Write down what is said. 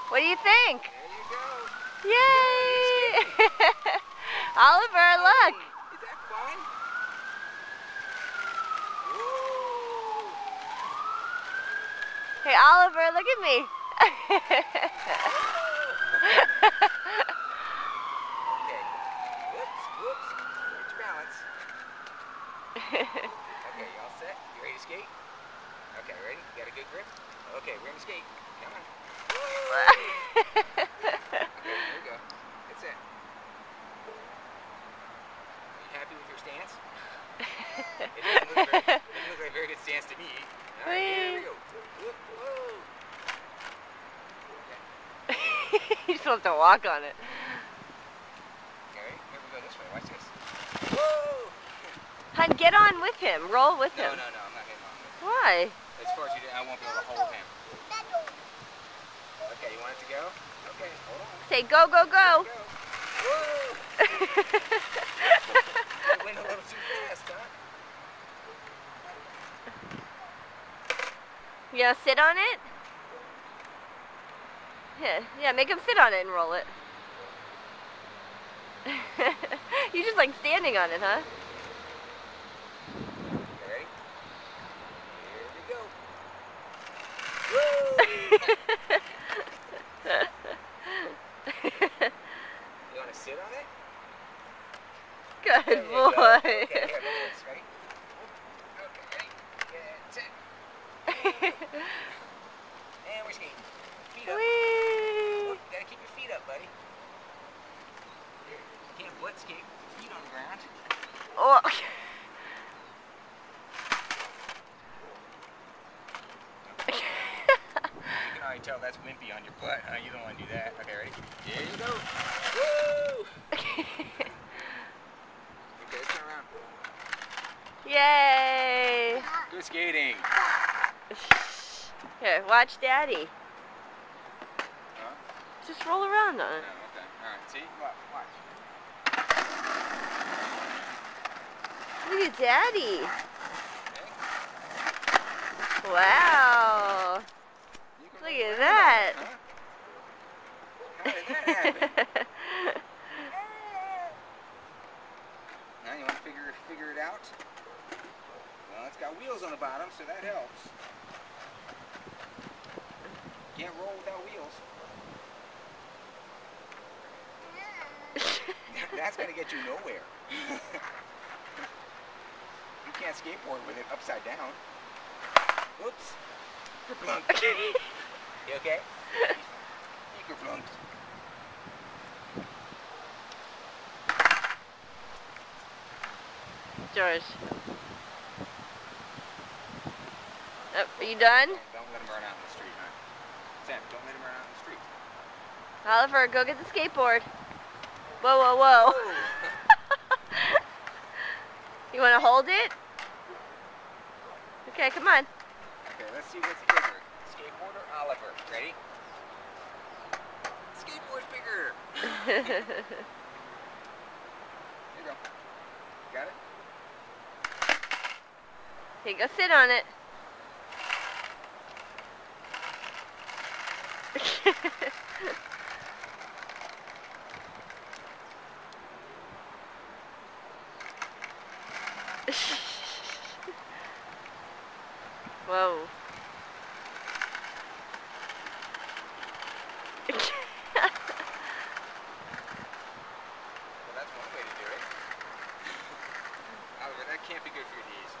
What do you think? There you go. Yay! Oliver, look. Is that fun? Woo! Hey, Oliver, look at me. Okay. Whoops, whoops. Get your balance. Okay, you all set? You ready to skate? Okay, ready? You got a good grip? Okay, we're gonna skate. Come on. Okay, here we go. That's it. Are you happy with your stance? It doesn't look like a very good stance to me. All right, here we go. Whoop, whoa. You just have to walk on it. Okay, here we go this way. Watch this. Whoa! Hun, get on with him. Roll with him. No, I'm not getting on with him. Why? As far as you do, I won't be able to hold him. Okay, you want it to go? Okay, hold on. Say go, go, go. Go. Whoa! It went a little too fast, huh? You gonna sit on it? Yeah, make him sit on it and roll it. You just like standing on it, huh? You ready? Here we go. Woo! You want to sit on it? Good There you boy. go. Okay, here, look at this. Ready? Okay, ready? Get set. And we're skating. Feet up. Whee! You gotta keep your feet up, buddy. You can't butt skate with feet on the ground. Oh. You can already tell that's wimpy on your butt, huh? You don't want to do that. Okay, ready? Here you go. Woo! Okay, let's turn around. Yay! Good skating. Here, watch Daddy. Huh? Just roll around on it. Oh, okay. Alright, see? Watch. Look at Daddy. Okay. Wow. You can Look roll at around that. on it, huh? How did that happen? Now you want to figure it out? Well, it's got wheels on the bottom, so that helps. Can't roll without wheels. That's going to get you nowhere. You can't skateboard with it upside down. Oops. Kerplunk. You okay? You kerplunked. George. Oh, are you done? Don't let him run out in the street, huh? Sam, don't let him run out in the street. Oliver, go get the skateboard. Whoa, whoa, whoa. You want to hold it? Okay, come on. Okay, let's see what's bigger. Skateboard or Oliver? Ready? Skateboard's bigger. Here you go. Got it? Okay, go sit on it. Whoa. Well, that's one way to do it. Oliver, that can't be good for your knees.